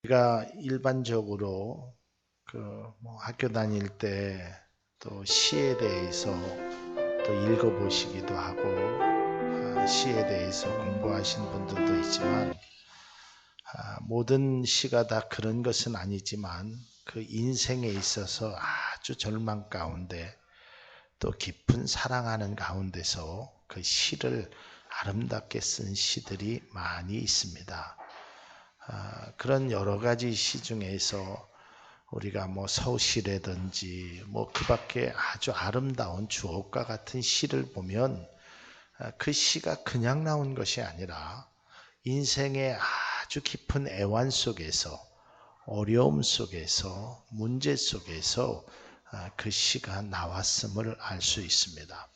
우리가 일반적으로 학교 다닐 때 또 시에 대해서 또 읽어보시기도 하고 시에 대해서 공부하신 분들도 있지만 모든 시가 다 그런 것은 아니지만 그 인생에 있어서 아주 절망 가운데 또 깊은 사랑하는 가운데서 그 시를 아름답게 쓴 시들이 많이 있습니다. 그런 여러 가지 시 중에서 우리가 서시라든지 그 밖에 아주 아름다운 주옥과 같은 시를 보면 그 시가 그냥 나온 것이 아니라 인생의 아주 깊은 애환 속에서 어려움 속에서 문제 속에서 그 시가 나왔음을 알 수 있습니다.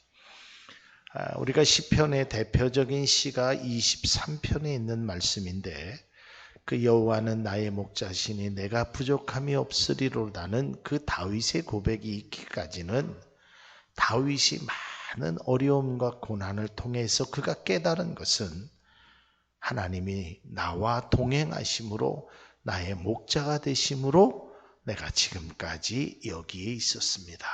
우리가 시편의 대표적인 시가 23편에 있는 말씀인데 그 여호와는 나의 목자시니 내가 부족함이 없으리로다는 그 다윗의 고백이 있기까지는 다윗이 많은 어려움과 고난을 통해서 그가 깨달은 것은 하나님이 나와 동행하심으로 나의 목자가 되심으로 내가 지금까지 여기에 있었습니다.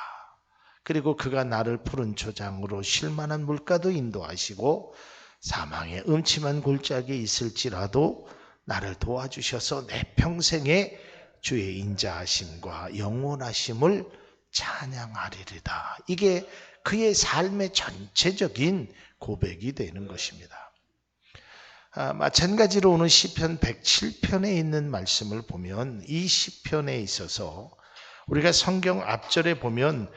그리고 그가 나를 푸른 초장으로 쉴만한 물가도 인도하시고 사망의 음침한 골짜기에 있을지라도 나를 도와주셔서 내 평생에 주의 인자하심과 영원하심을 찬양하리리다. 이게 그의 삶의 전체적인 고백이 되는 것입니다. 마찬가지로 오늘 시편 107편에 있는 말씀을 보면 이 시편에 있어서 우리가 성경 앞절에 보면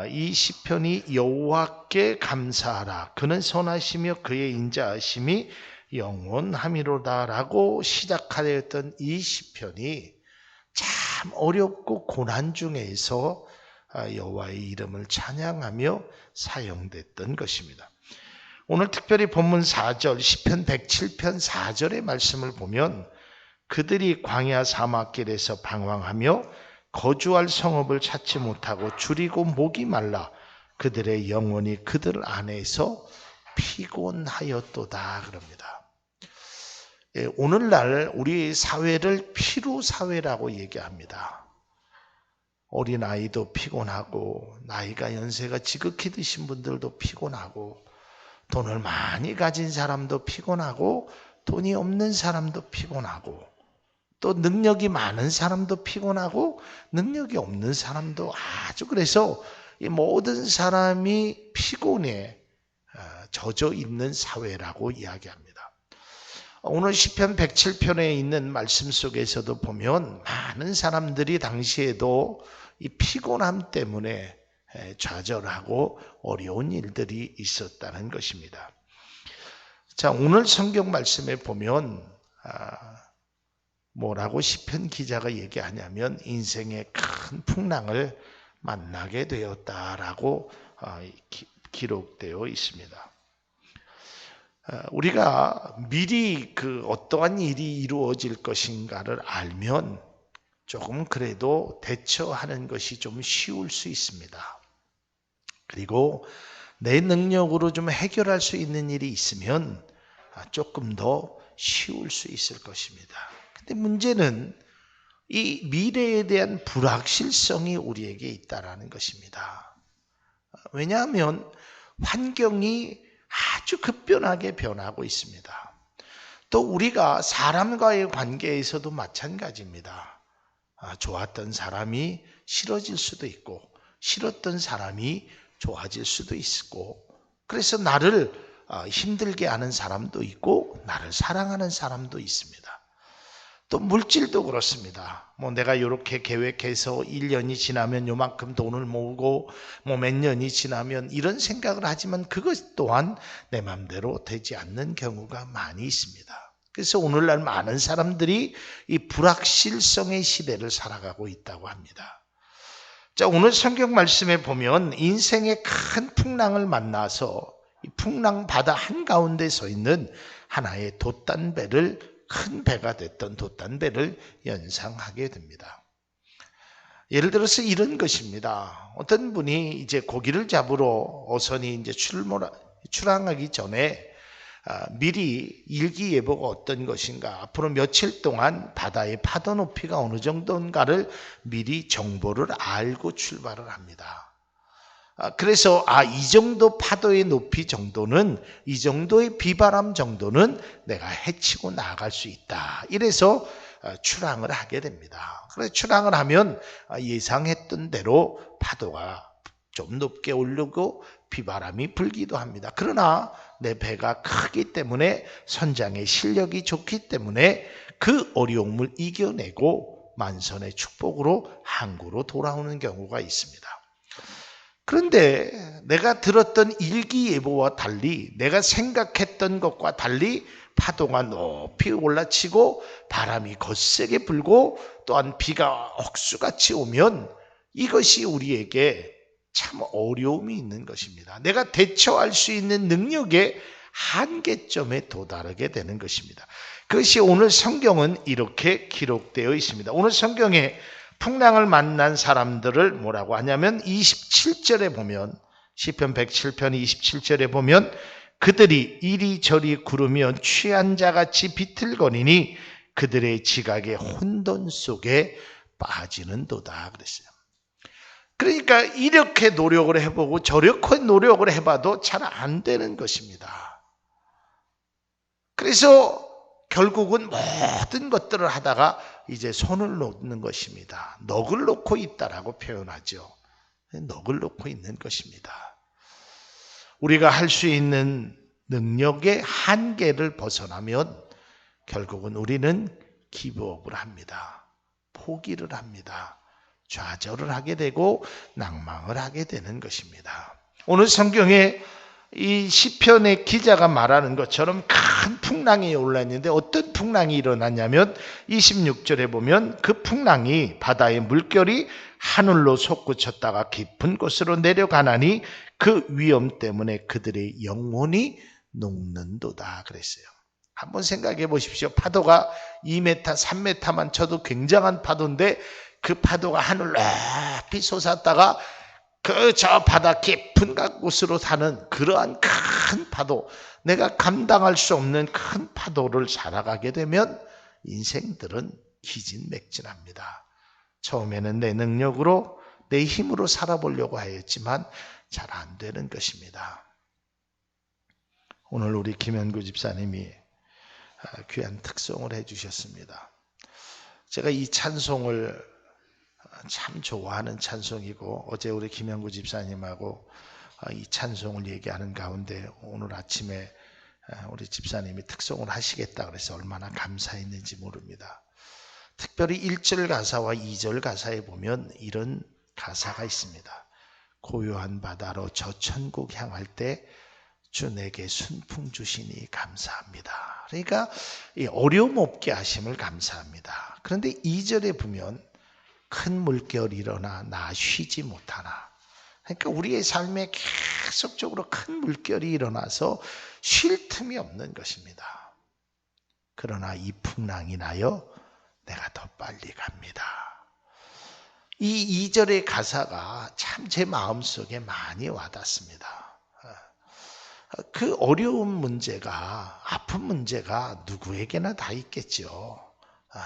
이 시편이 여호와께 감사하라. 그는 선하시며 그의 인자하심이 영원함이로다라고 시작하였던 이 시편이 참 어렵고 고난 중에서 여호와의 이름을 찬양하며 사용됐던 것입니다. 오늘 특별히 본문 4절 시편 107편 4절의 말씀을 보면 그들이 광야 사막길에서 방황하며 거주할 성읍을 찾지 못하고 줄이고 목이 말라 그들의 영혼이 그들 안에서 피곤하였도다 그럽니다. 오늘날 우리 사회를 피로사회라고 얘기합니다. 어린아이도 피곤하고 나이가 연세가 지극히 드신 분들도 피곤하고 돈을 많이 가진 사람도 피곤하고 돈이 없는 사람도 피곤하고 또 능력이 많은 사람도 피곤하고 능력이 없는 사람도 아주 그래서 이 모든 사람이 피곤에 젖어 있는 사회라고 이야기합니다. 오늘 시편 107편에 있는 말씀 속에서도 보면 많은 사람들이 당시에도 이 피곤함 때문에 좌절하고 어려운 일들이 있었다는 것입니다. 자, 오늘 성경 말씀에 보면 뭐라고 시편 기자가 얘기하냐면 인생의 큰 풍랑을 만나게 되었다라고 기록되어 있습니다. 우리가 미리 어떠한 일이 이루어질 것인가를 알면 조금 그래도 대처하는 것이 좀 쉬울 수 있습니다. 그리고 내 능력으로 좀 해결할 수 있는 일이 있으면 조금 더 쉬울 수 있을 것입니다. 근데 문제는 이 미래에 대한 불확실성이 우리에게 있다라는 것입니다. 왜냐하면 환경이 아주 급변하게 변하고 있습니다. 또 우리가 사람과의 관계에서도 마찬가지입니다. 좋았던 사람이 싫어질 수도 있고 싫었던 사람이 좋아질 수도 있고 그래서 나를 힘들게 하는 사람도 있고 나를 사랑하는 사람도 있습니다. 또 물질도 그렇습니다. 내가 이렇게 계획해서 1년이 지나면 요만큼 돈을 모으고 몇 년이 지나면 이런 생각을 하지만 그것 또한 내 마음대로 되지 않는 경우가 많이 있습니다. 그래서 오늘날 많은 사람들이 이 불확실성의 시대를 살아가고 있다고 합니다. 자, 오늘 성경 말씀에 보면 인생의 큰 풍랑을 만나서 이 풍랑 바다 한가운데 서 있는 하나의 돛단배를 큰 배가 됐던 돛단배를 연상하게 됩니다. 예를 들어서 이런 것입니다. 어떤 분이 이제 고기를 잡으러 어선이 이제 출항하기 전에 미리 일기예보가 어떤 것인가, 앞으로 며칠 동안 바다의 파도 높이가 어느 정도인가를 미리 정보를 알고 출발을 합니다. 그래서 이 정도 파도의 높이 정도는, 이 정도의 비바람 정도는 내가 헤치고 나아갈 수 있다. 이래서 출항을 하게 됩니다. 그래서 출항을 하면 예상했던 대로 파도가 좀 높게 오르고 비바람이 불기도 합니다. 그러나 내 배가 크기 때문에, 선장의 실력이 좋기 때문에 그 어려움을 이겨내고 만선의 축복으로 항구로 돌아오는 경우가 있습니다. 그런데 내가 들었던 일기예보와 달리, 내가 생각했던 것과 달리 파도가 높이 올라치고 바람이 거세게 불고 또한 비가 억수같이 오면 이것이 우리에게 참 어려움이 있는 것입니다. 내가 대처할 수 있는 능력의 한계점에 도달하게 되는 것입니다. 그것이 오늘 성경은 이렇게 기록되어 있습니다. 오늘 성경에 풍랑을 만난 사람들을 뭐라고 하냐면 27절에 보면, 시편 107편 27절에 보면 그들이 이리저리 구르며 취한 자같이 비틀거리니 그들의 지각의 혼돈 속에 빠지는도다 그랬어요. 그러니까 이렇게 노력을 해보고 저렇게 노력을 해봐도 잘 안 되는 것입니다. 그래서 결국은 모든 것들을 하다가 이제 손을 놓는 것입니다. 넋을 놓고 있다라고 표현하죠. 넋을 놓고 있는 것입니다. 우리가 할 수 있는 능력의 한계를 벗어나면 결국은 우리는 기브업을 합니다. 포기를 합니다. 좌절을 하게 되고 낭망을 하게 되는 것입니다. 오늘 성경에 이 시편의 기자가 말하는 것처럼 큰 풍랑이 올라있는데 어떤 풍랑이 일어났냐면 26절에 보면 그 풍랑이 바다의 물결이 하늘로 솟구쳤다가 깊은 곳으로 내려가나니 그 위험 때문에 그들의 영혼이 녹는도다 그랬어요. 한번 생각해 보십시오. 파도가 2m, 3m만 쳐도 굉장한 파도인데 그 파도가 하늘 높이 솟았다가 저 바다 깊은 곳으로 사는 그러한 큰 파도, 내가 감당할 수 없는 큰 파도를 살아가게 되면 인생들은 기진맥진합니다. 처음에는 내 능력으로, 내 힘으로 살아보려고 하였지만 잘 안 되는 것입니다. 오늘 우리 김현구 집사님이 귀한 특송을 해주셨습니다. 제가 이 찬송을 참 좋아하는 찬송이고, 어제 우리 김영구 집사님하고 이 찬송을 얘기하는 가운데 오늘 아침에 우리 집사님이 특송을 하시겠다 그래서 얼마나 감사했는지 모릅니다. 특별히 1절 가사와 2절 가사에 보면 이런 가사가 있습니다. 고요한 바다로 저 천국 향할 때 주 내게 순풍 주시니 감사합니다. 그러니까 이 어려움 없게 하심을 감사합니다. 그런데 2절에 보면 큰 물결이 일어나 나 쉬지 못하나. 그러니까 우리의 삶에 계속적으로 큰 물결이 일어나서 쉴 틈이 없는 것입니다. 그러나 이 풍랑이 나여 내가 더 빨리 갑니다. 이 2절의 가사가 참 제 마음속에 많이 와닿습니다. 그 어려운 문제가, 아픈 문제가 누구에게나 다 있겠죠.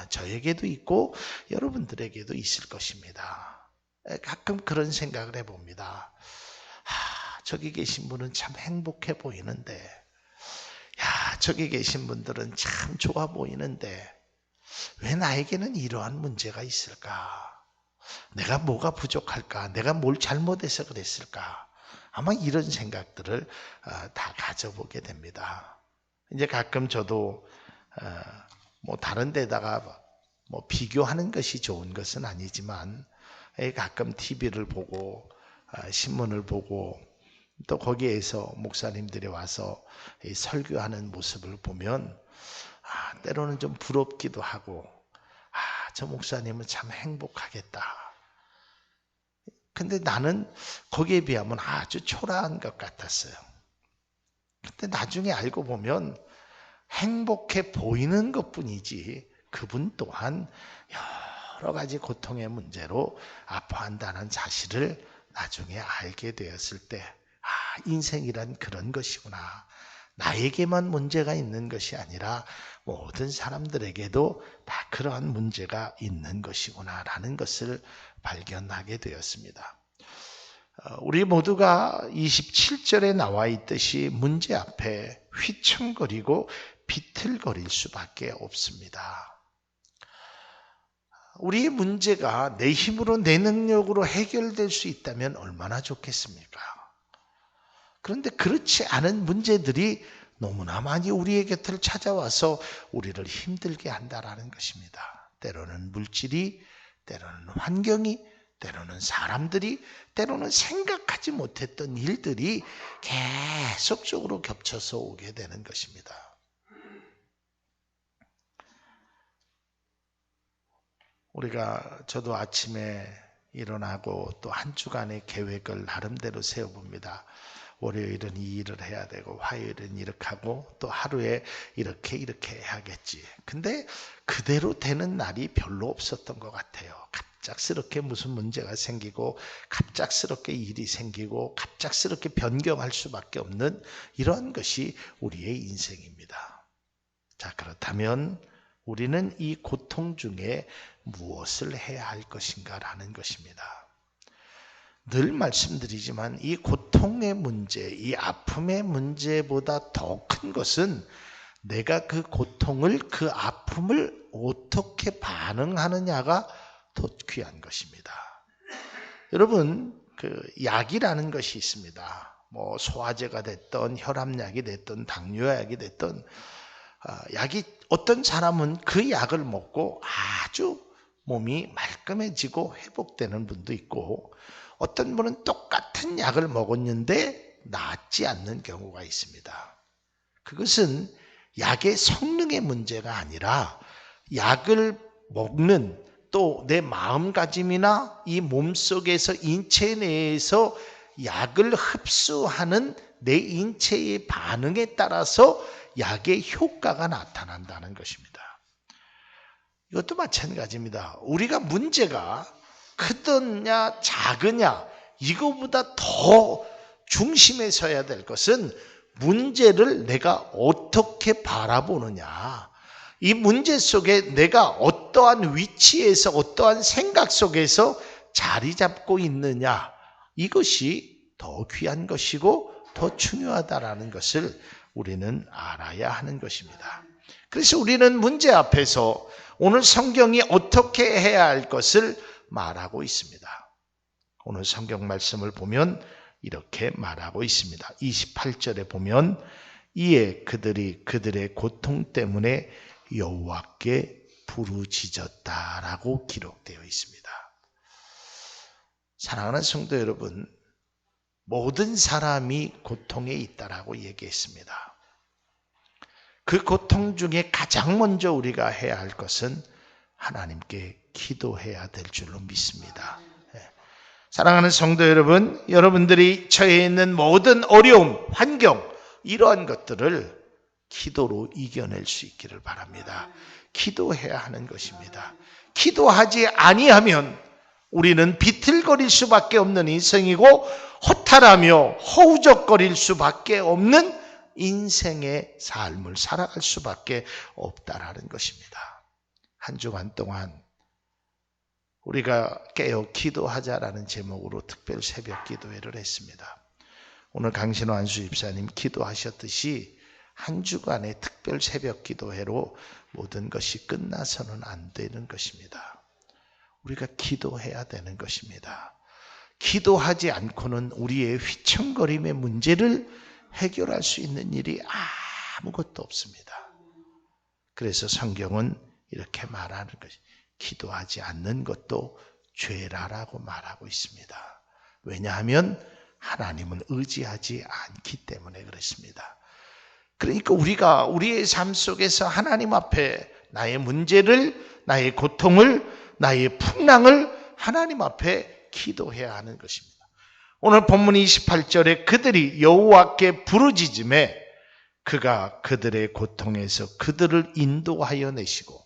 저에게도 있고 여러분들에게도 있을 것입니다. 가끔 그런 생각을 해봅니다. 저기 계신 분은 참 행복해 보이는데, 저기 계신 분들은 참 좋아 보이는데 왜 나에게는 이러한 문제가 있을까? 내가 뭐가 부족할까? 내가 뭘 잘못해서 그랬을까? 아마 이런 생각들을 다 가져보게 됩니다. 이제 가끔 저도 뭐 다른 데다가 뭐 비교하는 것이 좋은 것은 아니지만 가끔 TV를 보고 신문을 보고 또 거기에서 목사님들이 와서 설교하는 모습을 보면 때로는 좀 부럽기도 하고 저 목사님은 참 행복하겠다. 근데 나는 거기에 비하면 아주 초라한 것 같았어요. 근데 나중에 알고 보면 행복해 보이는 것뿐이지 그분 또한 여러 가지 고통의 문제로 아파한다는 사실을 나중에 알게 되었을 때 인생이란 그런 것이구나. 나에게만 문제가 있는 것이 아니라 모든 사람들에게도 다 그러한 문제가 있는 것이구나라는 것을 발견하게 되었습니다. 우리 모두가 27절에 나와 있듯이 문제 앞에 휘청거리고 비틀거릴 수밖에 없습니다. 우리의 문제가 내 힘으로 내 능력으로 해결될 수 있다면 얼마나 좋겠습니까? 그런데 그렇지 않은 문제들이 너무나 많이 우리의 곁을 찾아와서 우리를 힘들게 한다는 것입니다. 때로는 물질이, 때로는 환경이, 때로는 사람들이, 때로는 생각하지 못했던 일들이 계속적으로 겹쳐서 오게 되는 것입니다. 저도 아침에 일어나고 또 한 주간의 계획을 나름대로 세워봅니다. 월요일은 이 일을 해야 되고 화요일은 이렇게 하고 또 하루에 이렇게 해야겠지. 근데 그대로 되는 날이 별로 없었던 것 같아요. 갑작스럽게 무슨 문제가 생기고 갑작스럽게 일이 생기고 갑작스럽게 변경할 수밖에 없는 이런 것이 우리의 인생입니다. 자, 그렇다면 우리는 이 고통 중에 무엇을 해야 할 것인가라는 것입니다. 늘 말씀드리지만 이 고통의 문제, 이 아픔의 문제보다 더 큰 것은 내가 그 고통을, 그 아픔을 어떻게 반응하느냐가 더 귀한 것입니다. 여러분, 약이라는 것이 있습니다. 소화제가 됐던 혈압약이 됐던 당뇨약이 됐던 약이, 어떤 사람은 그 약을 먹고 아주 몸이 말끔해지고 회복되는 분도 있고, 어떤 분은 똑같은 약을 먹었는데 낫지 않는 경우가 있습니다. 그것은 약의 성능의 문제가 아니라 약을 먹는 또 내 마음가짐이나 이 몸속에서 인체 내에서 약을 흡수하는 내 인체의 반응에 따라서 약의 효과가 나타난다는 것입니다. 이것도 마찬가지입니다. 우리가 문제가 크느냐 작으냐 이거보다 더 중심에 서야 될 것은 문제를 내가 어떻게 바라보느냐, 이 문제 속에 내가 어떠한 위치에서 어떠한 생각 속에서 자리 잡고 있느냐, 이것이 더 귀한 것이고 더 중요하다라는 것을 우리는 알아야 하는 것입니다. 그래서 우리는 문제 앞에서 오늘 성경이 어떻게 해야 할 것을 말하고 있습니다. 오늘 성경 말씀을 보면 이렇게 말하고 있습니다. 28절에 보면 이에 그들이 그들의 고통 때문에 여호와께 부르짖었다라고 기록되어 있습니다. 사랑하는 성도 여러분, 모든 사람이 고통에 있다라고 얘기했습니다. 그 고통 중에 가장 먼저 우리가 해야 할 것은 하나님께 기도해야 될 줄로 믿습니다. 사랑하는 성도 여러분, 여러분들이 처해 있는 모든 어려움, 환경, 이러한 것들을 기도로 이겨낼 수 있기를 바랍니다. 기도해야 하는 것입니다. 기도하지 아니하면 우리는 비틀거릴 수밖에 없는 인생이고 허탈하며 허우적거릴 수밖에 없는 인생의 삶을 살아갈 수밖에 없다라는 것입니다. 한 주간 동안 우리가 깨어 기도하자라는 제목으로 특별 새벽 기도회를 했습니다. 오늘 강신호 안수 집사님 기도하셨듯이 한 주간의 특별 새벽 기도회로 모든 것이 끝나서는 안 되는 것입니다. 우리가 기도해야 되는 것입니다. 기도하지 않고는 우리의 휘청거림의 문제를 해결할 수 있는 일이 아무것도 없습니다. 그래서 성경은 이렇게 말하는 것이, 기도하지 않는 것도 죄라라고 말하고 있습니다. 왜냐하면 하나님을 의지하지 않기 때문에 그렇습니다. 그러니까 우리가 우리의 삶 속에서 하나님 앞에 나의 문제를, 나의 고통을, 나의 풍랑을 하나님 앞에 기도해야 하는 것입니다. 오늘 본문 28절에 그들이 여호와께 부르짖음에 그가 그들의 고통에서 그들을 인도하여 내시고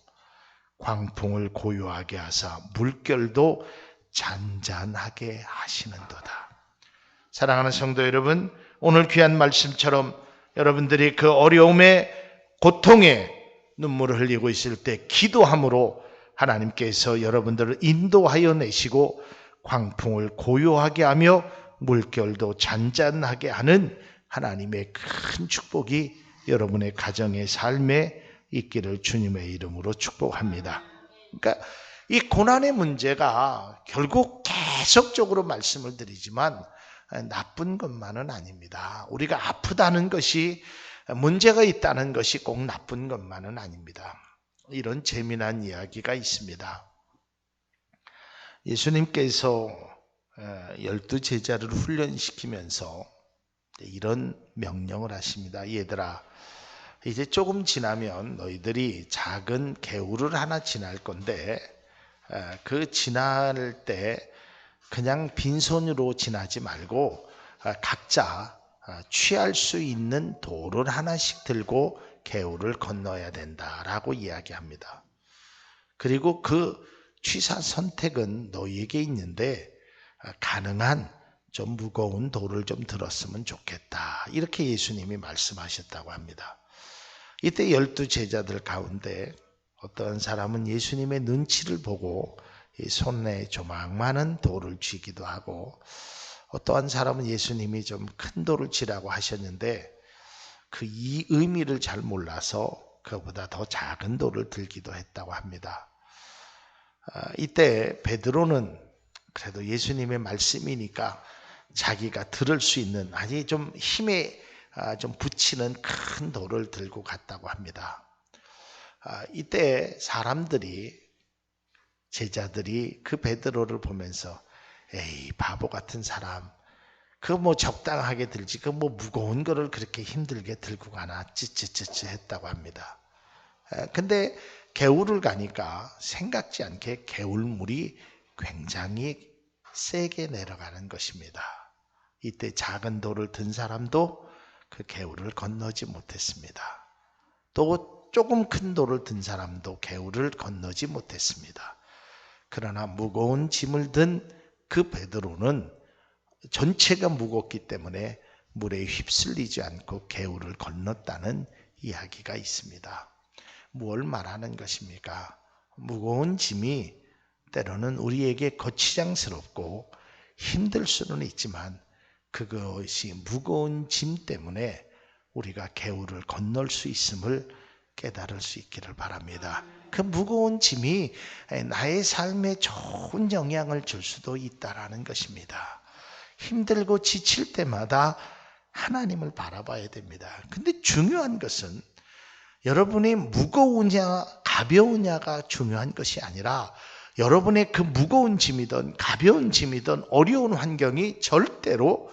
광풍을 고요하게 하사 물결도 잔잔하게 하시는도다. 사랑하는 성도 여러분, 오늘 귀한 말씀처럼 여러분들이 그 어려움에 고통에 눈물을 흘리고 있을 때 기도함으로 하나님께서 여러분들을 인도하여 내시고 광풍을 고요하게 하며 물결도 잔잔하게 하는 하나님의 큰 축복이 여러분의 가정의 삶에 있기를 주님의 이름으로 축복합니다. 그러니까 이 고난의 문제가 결국 계속적으로 말씀을 드리지만 나쁜 것만은 아닙니다. 우리가 아프다는 것이, 문제가 있다는 것이 꼭 나쁜 것만은 아닙니다. 이런 재미난 이야기가 있습니다. 예수님께서 12제자를 훈련시키면서 이런 명령을 하십니다. 얘들아, 이제 조금 지나면 너희들이 작은 개울을 하나 지날 건데 그 지날 때 그냥 빈손으로 지나지 말고 각자 취할 수 있는 돌을 하나씩 들고 개울을 건너야 된다라고 이야기합니다. 그리고 그 취사 선택은 너희에게 있는데 가능한 좀 무거운 돌을 좀 들었으면 좋겠다. 이렇게 예수님이 말씀하셨다고 합니다. 이때 12제자들 가운데 어떤 사람은 예수님의 눈치를 보고 손에 조망만한 돌을 쥐기도 하고, 어떠한 사람은 예수님이 좀 큰 돌을 쥐라고 하셨는데 그 이 의미를 잘 몰라서 그보다 더 작은 돌을 들기도 했다고 합니다. 이때 베드로는 그래도 예수님의 말씀이니까 자기가 들을 수 있는 아니 좀 힘에 좀 붙이는 큰 돌을 들고 갔다고 합니다. 이때 사람들이, 제자들이 그 베드로를 보면서 에이 바보 같은 사람, 그 뭐 적당하게 들지 그 뭐 무거운 거를 그렇게 힘들게 들고 가나 찌찌찌찌 했다고 합니다. 근데 개울을 가니까 생각지 않게 개울물이 굉장히 세게 내려가는 것입니다. 이때 작은 돌을 든 사람도 그 개울을 건너지 못했습니다. 또 조금 큰 돌을 든 사람도 개울을 건너지 못했습니다. 그러나 무거운 짐을 든 그 베드로는 전체가 무겁기 때문에 물에 휩쓸리지 않고 개울을 건넜다는 이야기가 있습니다. 뭘 말하는 것입니까? 무거운 짐이 때로는 우리에게 거치장스럽고 힘들 수는 있지만 그것이 무거운 짐 때문에 우리가 개울을 건널 수 있음을 깨달을 수 있기를 바랍니다. 그 무거운 짐이 나의 삶에 좋은 영향을 줄 수도 있다라는 것입니다. 힘들고 지칠 때마다 하나님을 바라봐야 됩니다. 근데 중요한 것은 여러분이 무거우냐 가벼우냐가 중요한 것이 아니라 여러분의 그 무거운 짐이든 가벼운 짐이든 어려운 환경이 절대로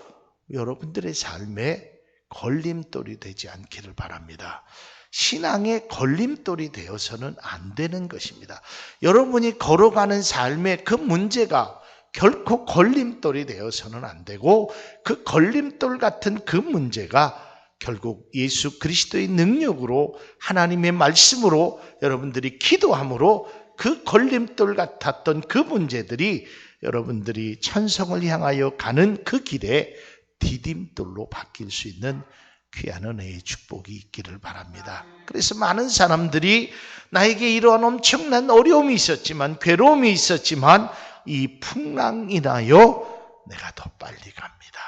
여러분들의 삶에 걸림돌이 되지 않기를 바랍니다. 신앙의 걸림돌이 되어서는 안 되는 것입니다. 여러분이 걸어가는 삶의 그 문제가 결코 걸림돌이 되어서는 안 되고, 그 걸림돌 같은 그 문제가 결국 예수 그리스도의 능력으로, 하나님의 말씀으로 여러분들이 기도함으로 그 걸림돌 같았던 그 문제들이 여러분들이 천성을 향하여 가는 그 길에 디딤돌로 바뀔 수 있는 귀한 은혜의 축복이 있기를 바랍니다. 그래서 많은 사람들이 나에게 이러한 엄청난 어려움이 있었지만, 괴로움이 있었지만 이 풍랑 인하여 내가 더 빨리 갑니다.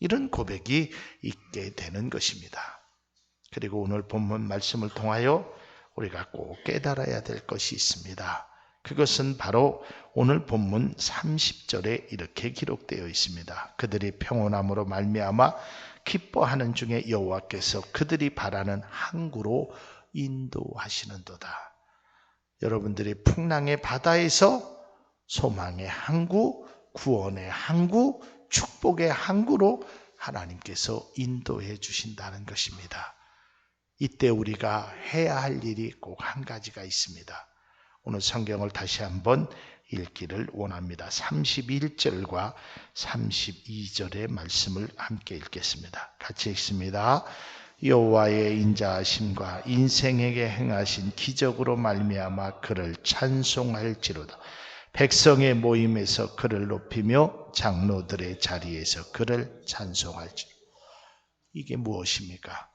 이런 고백이 있게 되는 것입니다. 그리고 오늘 본문 말씀을 통하여 우리가 꼭 깨달아야 될 것이 있습니다. 그것은 바로 오늘 본문 30절에 이렇게 기록되어 있습니다. 그들이 평온함으로 말미암아 기뻐하는 중에 여호와께서 그들이 바라는 항구로 인도하시는도다. 여러분들이 풍랑의 바다에서 소망의 항구, 구원의 항구, 축복의 항구로 하나님께서 인도해 주신다는 것입니다. 이때 우리가 해야 할 일이 꼭 한 가지가 있습니다. 오늘 성경을 다시 한번 읽기를 원합니다. 31절과 32절의 말씀을 함께 읽겠습니다. 같이 읽습니다. 여호와의 인자하심과 인생에게 행하신 기적으로 말미암아 그를 찬송할지로다. 백성의 모임에서 그를 높이며 장로들의 자리에서 그를 찬송할지로다. 이게 무엇입니까?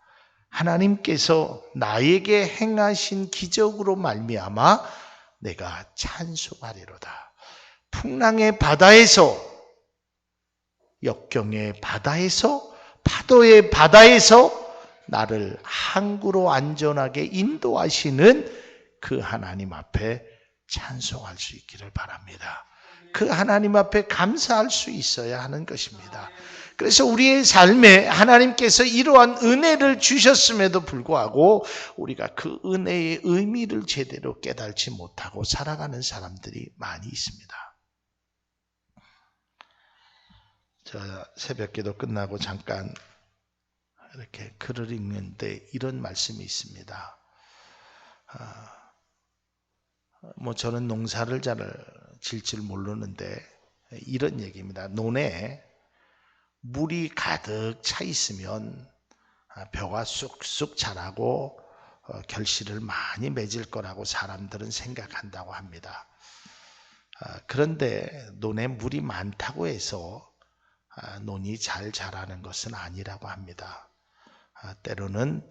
하나님께서 나에게 행하신 기적으로 말미암아 내가 찬송하리로다. 풍랑의 바다에서, 역경의 바다에서, 파도의 바다에서 나를 항구로 안전하게 인도하시는 그 하나님 앞에 찬송할 수 있기를 바랍니다. 그 하나님 앞에 감사할 수 있어야 하는 것입니다. 그래서 우리의 삶에 하나님께서 이러한 은혜를 주셨음에도 불구하고 우리가 그 은혜의 의미를 제대로 깨달지 못하고 살아가는 사람들이 많이 있습니다. 저 새벽기도 끝나고 잠깐 이렇게 글을 읽는데 이런 말씀이 있습니다. 저는 농사를 잘 질 줄 모르는데 이런 얘기입니다. 논에 물이 가득 차 있으면 벼가 쑥쑥 자라고 결실을 많이 맺을 거라고 사람들은 생각한다고 합니다. 그런데 논에 물이 많다고 해서 논이 잘 자라는 것은 아니라고 합니다. 때로는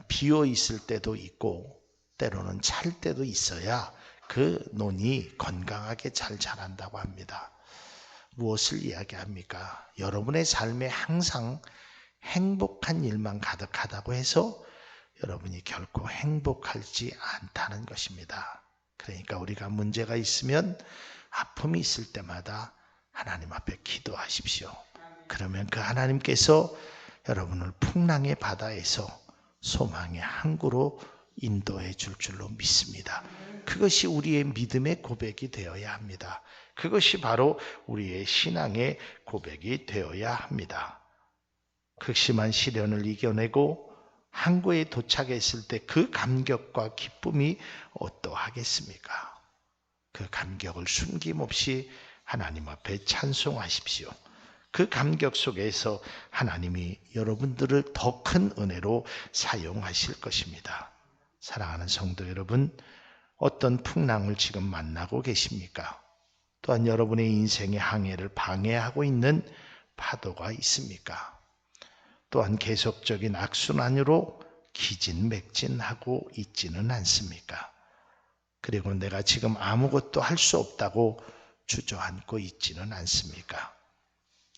비어 있을 때도 있고 때로는 찰 때도 있어야 그 논이 건강하게 잘 자란다고 합니다. 무엇을 이야기합니까? 여러분의 삶에 항상 행복한 일만 가득하다고 해서 여러분이 결코 행복하지 않다는 것입니다. 그러니까 우리가 문제가 있으면 아픔이 있을 때마다 하나님 앞에 기도하십시오. 그러면 그 하나님께서 여러분을 풍랑의 바다에서 소망의 항구로 인도해 줄 줄로 믿습니다. 그것이 우리의 믿음의 고백이 되어야 합니다. 그것이 바로 우리의 신앙의 고백이 되어야 합니다. 극심한 시련을 이겨내고 항구에 도착했을 때 그 감격과 기쁨이 어떠하겠습니까? 그 감격을 숨김없이 하나님 앞에 찬송하십시오. 그 감격 속에서 하나님이 여러분들을 더 큰 은혜로 사용하실 것입니다. 사랑하는 성도 여러분, 어떤 풍랑을 지금 만나고 계십니까? 또한 여러분의 인생의 항해를 방해하고 있는 파도가 있습니까? 또한 계속적인 악순환으로 기진맥진하고 있지는 않습니까? 그리고 내가 지금 아무것도 할 수 없다고 주저앉고 있지는 않습니까?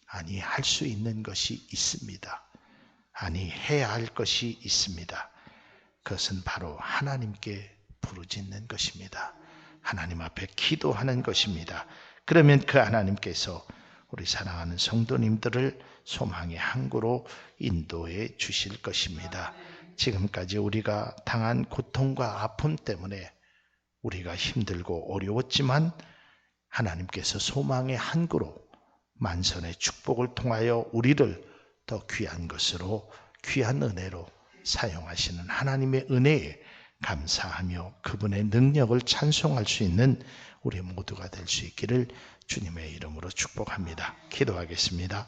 아니, 할 수 있는 것이 있습니다. 아니, 해야 할 것이 있습니다. 그것은 바로 하나님께 부르짖는 것입니다. 하나님 앞에 기도하는 것입니다. 그러면 그 하나님께서 우리 사랑하는 성도님들을 소망의 항구로 인도해 주실 것입니다. 지금까지 우리가 당한 고통과 아픔 때문에 우리가 힘들고 어려웠지만 하나님께서 소망의 항구로 만선의 축복을 통하여 우리를 더 귀한 것으로, 귀한 은혜로 사용하시는 하나님의 은혜에 감사하며 그분의 능력을 찬송할 수 있는 우리 모두가 될 수 있기를 주님의 이름으로 축복합니다. 기도하겠습니다.